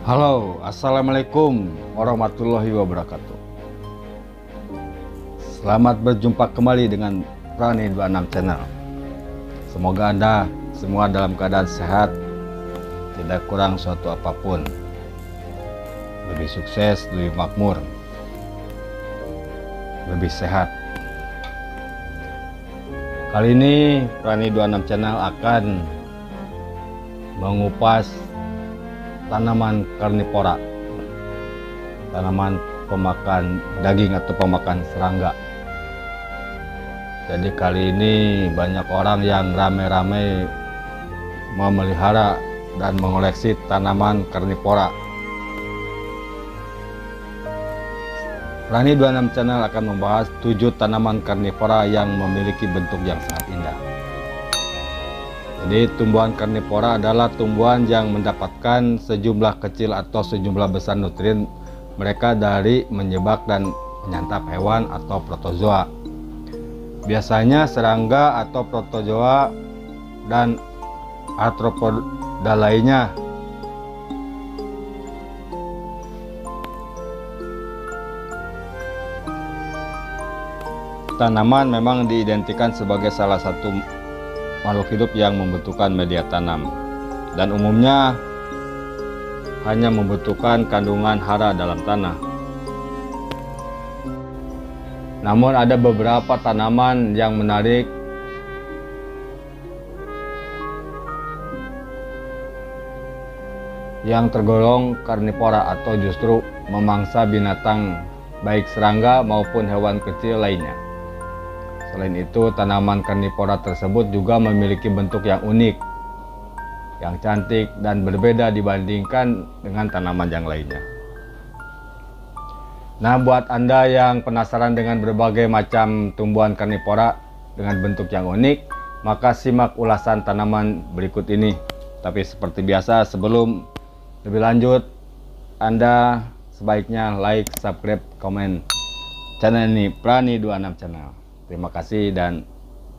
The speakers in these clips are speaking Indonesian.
Halo, assalamualaikum warahmatullahi wabarakatuh. Selamat berjumpa kembali dengan Prani 26 Channel. Semoga Anda semua dalam keadaan sehat, tidak kurang suatu apapun, lebih sukses, lebih makmur, lebih sehat. Kali ini Prani 26 Channel akan mengupas tanaman karnivora, tanaman pemakan daging atau pemakan serangga. Jadi kali ini banyak orang yang rame-rame memelihara dan mengoleksi tanaman karnivora. Prani 26 Channel akan membahas 7 tanaman karnivora yang memiliki bentuk yang sangat indah. Jadi tumbuhan karnivora adalah tumbuhan yang mendapatkan sejumlah kecil atau sejumlah besar nutrien mereka dari menyebak dan menyantap hewan atau protozoa. Biasanya serangga atau protozoa dan arthropoda lainnya. Tanaman memang diidentikan sebagai salah satu makhluk hidup yang membutuhkan media tanam dan umumnya hanya membutuhkan kandungan hara dalam tanah. Namun ada beberapa tanaman yang menarik yang tergolong karnivora atau justru memangsa binatang baik serangga maupun hewan kecil lainnya. Selain itu, tanaman karnivora tersebut juga memiliki bentuk yang unik, yang cantik dan berbeda dibandingkan dengan tanaman yang lainnya. Nah, buat Anda yang penasaran dengan berbagai macam tumbuhan karnivora dengan bentuk yang unik, maka simak ulasan tanaman berikut ini. Tapi seperti biasa, sebelum lebih lanjut, Anda sebaiknya like, subscribe, komen channel ini, Prani 26 Channel. Terima kasih dan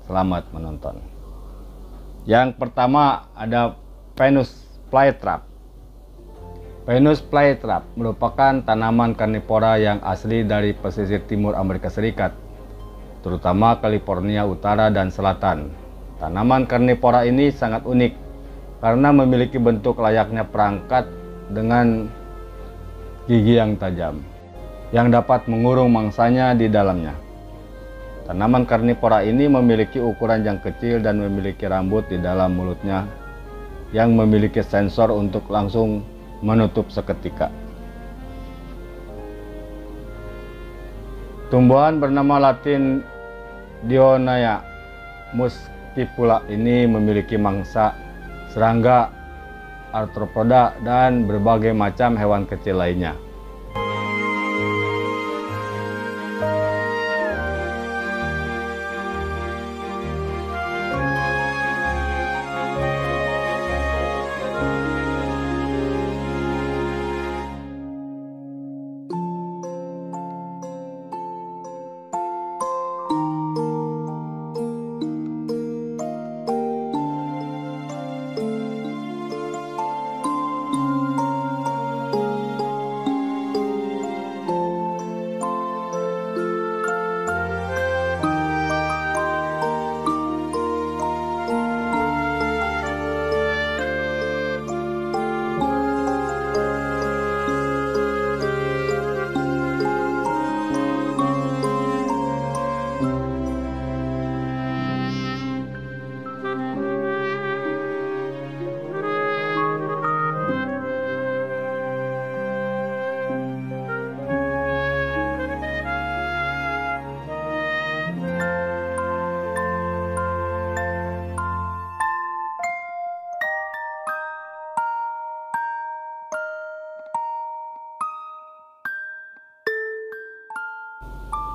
selamat menonton. Yang pertama ada Venus flytrap. Venus flytrap merupakan tanaman karnivora yang asli dari pesisir timur Amerika Serikat, terutama California Utara dan Selatan. Tanaman karnivora ini sangat unik karena memiliki bentuk layaknya perangkat dengan gigi yang tajam, yang dapat mengurung mangsanya di dalamnya. Tanaman karnivora ini memiliki ukuran yang kecil dan memiliki rambut di dalam mulutnya yang memiliki sensor untuk langsung menutup seketika. Tumbuhan bernama Latin Dionaea muscipula ini memiliki mangsa serangga, arthropoda, dan berbagai macam hewan kecil lainnya.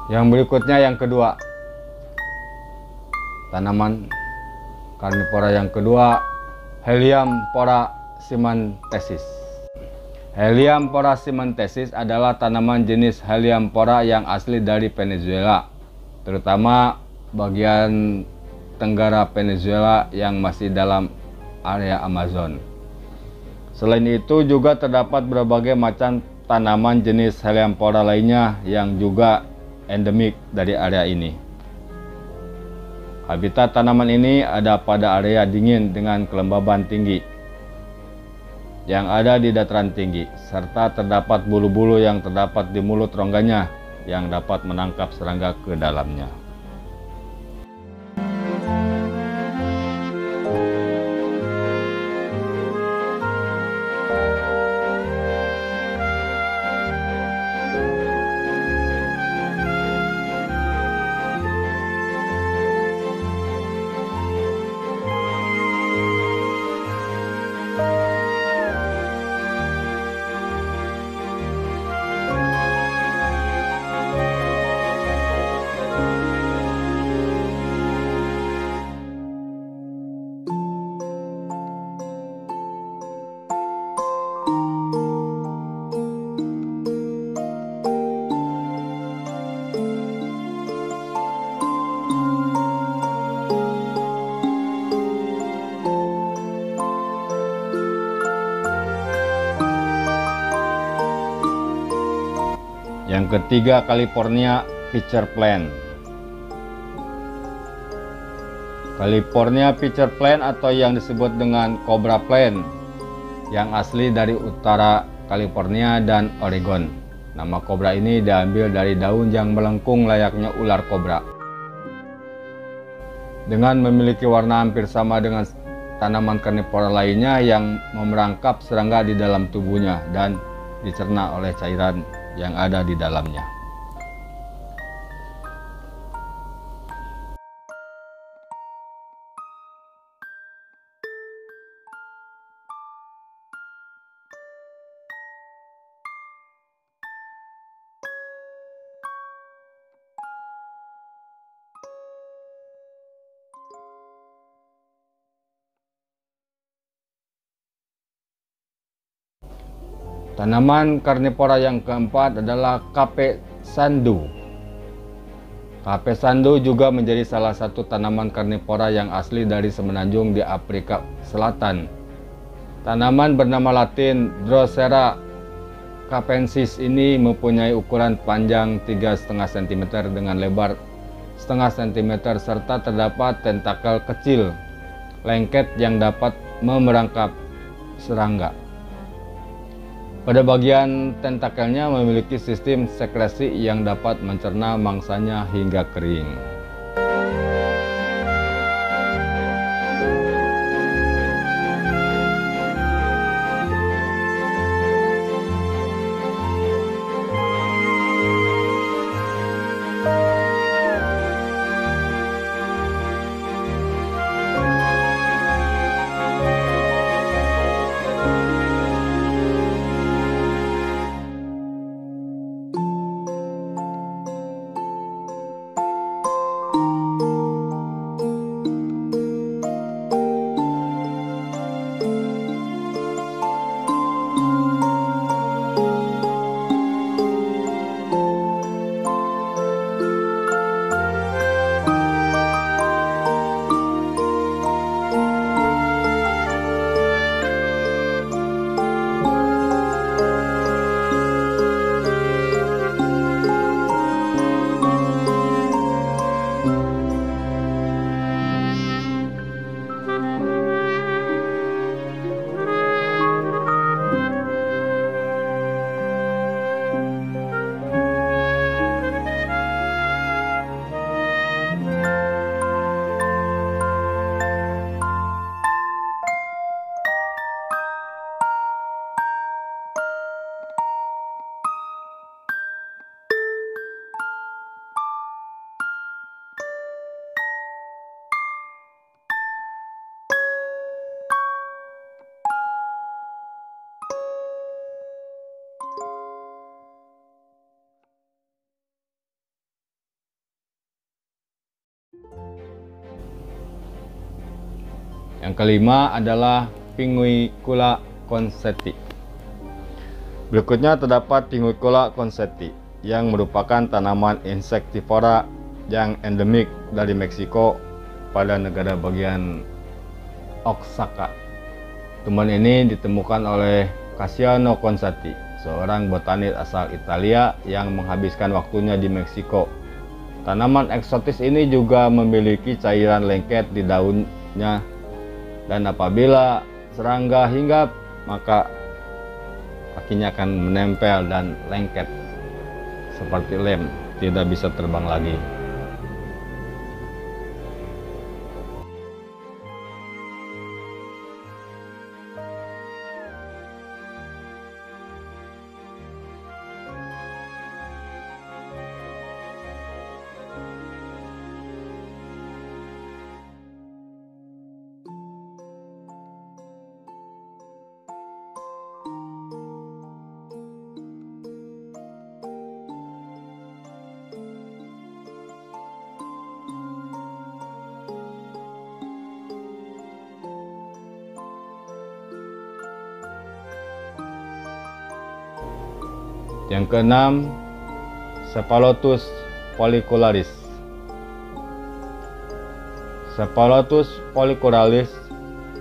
Yang berikutnya yang kedua, tanaman karnivora yang kedua, Helianthera symanthisis. Helianthera symanthisis adalah tanaman jenis Helianthera yang asli dari Venezuela, terutama bagian tenggara Venezuela yang masih dalam area Amazon. Selain itu juga terdapat berbagai macam tanaman jenis Helianthera lainnya yang juga endemik dari area ini. Habitat tanaman ini ada pada area dingin dengan kelembaban tinggi yang ada di dataran tinggi, serta terdapat bulu-bulu yang terdapat di mulut rongganya yang dapat menangkap serangga ke dalamnya. Yang ketiga, California Pitcher Plant. California Pitcher Plant atau yang disebut dengan Cobra Plant yang asli dari utara California dan Oregon. Nama kobra ini diambil dari daun yang melengkung layaknya ular kobra. Dengan memiliki warna hampir sama dengan tanaman karnivora lainnya yang memerangkap serangga di dalam tubuhnya dan dicerna oleh cairan yang ada di dalamnya. Tanaman karnivora yang keempat adalah Cape Sandu. Cape Sandu juga menjadi salah satu tanaman karnivora yang asli dari semenanjung di Afrika Selatan. Tanaman bernama Latin Drosera capensis ini mempunyai ukuran panjang 3,5 cm dengan lebar 0,5 cm serta terdapat tentakel kecil lengket yang dapat memerangkap serangga. Pada bagian tentakelnya memiliki sistem sekresi yang dapat mencerna mangsanya hingga kering. Yang kelima adalah Pinguicula conceti. Berikutnya terdapat Pinguicula conceti yang merupakan tanaman insektivora yang endemik dari Meksiko pada negara bagian Oaxaca. Tumbuhan ini ditemukan oleh Cassiano Consati, seorang botanis asal Italia yang menghabiskan waktunya di Meksiko. Tanaman eksotis ini juga memiliki cairan lengket di daunnya, dan apabila serangga hinggap maka kakinya akan menempel dan lengket seperti lem, tidak bisa terbang lagi. Yang keenam, Cephalotus follicularis. Cephalotus follicularis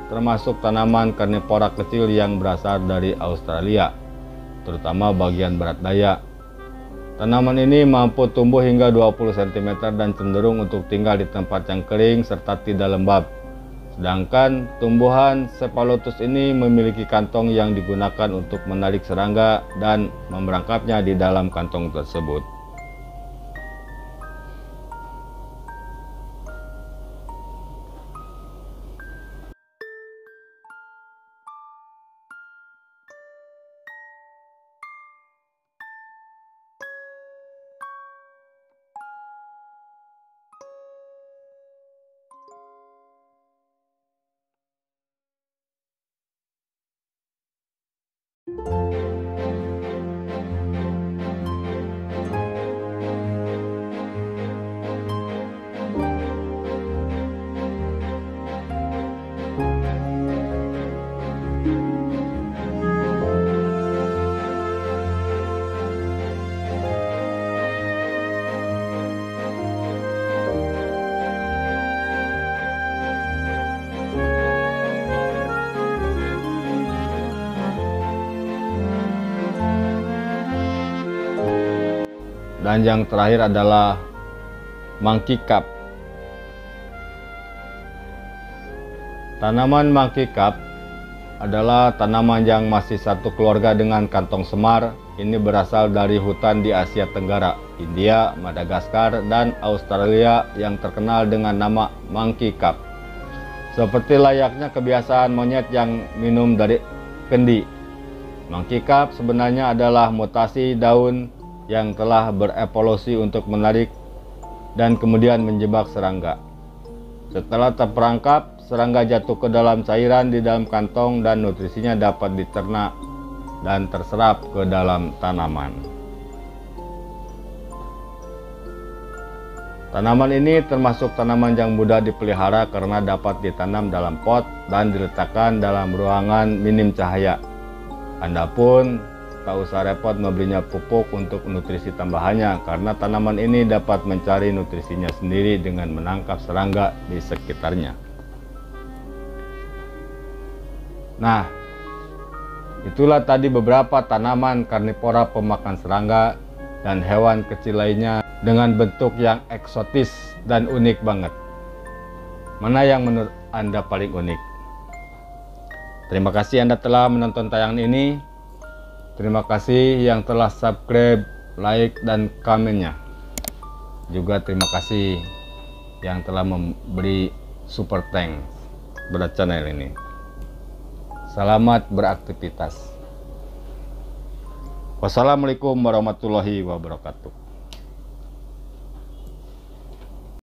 termasuk tanaman karnivora kecil yang berasal dari Australia, terutama bagian barat daya. Tanaman ini mampu tumbuh hingga 20 cm dan cenderung untuk tinggal di tempat yang kering serta tidak lembab. Sedangkan tumbuhan Cephalotus ini memiliki kantong yang digunakan untuk menarik serangga dan memerangkapnya di dalam kantong tersebut. Dan yang terakhir adalah monkey cup. Tanaman monkey cup adalah tanaman yang masih satu keluarga dengan kantong semar. Ini berasal dari hutan di Asia Tenggara, India, Madagaskar, dan Australia yang terkenal dengan nama monkey cup. Seperti layaknya kebiasaan monyet yang minum dari kendi, monkey cup sebenarnya adalah mutasi daun yang telah berevolusi untuk menarik dan kemudian menjebak serangga. Setelah terperangkap, serangga jatuh ke dalam cairan di dalam kantong dan nutrisinya dapat dicerna dan terserap ke dalam tanaman. Tanaman ini termasuk tanaman yang mudah dipelihara karena dapat ditanam dalam pot dan diletakkan dalam ruangan minim cahaya. Anda pun tak usah repot membelinya pupuk untuk nutrisi tambahannya, karena tanaman ini dapat mencari nutrisinya sendiri dengan menangkap serangga di sekitarnya. Nah, itulah tadi beberapa tanaman karnivora pemakan serangga dan hewan kecil lainnya dengan bentuk yang eksotis dan unik banget. Mana yang menurut Anda paling unik? Terima kasih Anda telah menonton tayangan ini. Terima kasih yang telah subscribe, like, dan komennya. Juga terima kasih yang telah memberi super thanks pada channel ini. Selamat beraktivitas. Wassalamualaikum warahmatullahi wabarakatuh.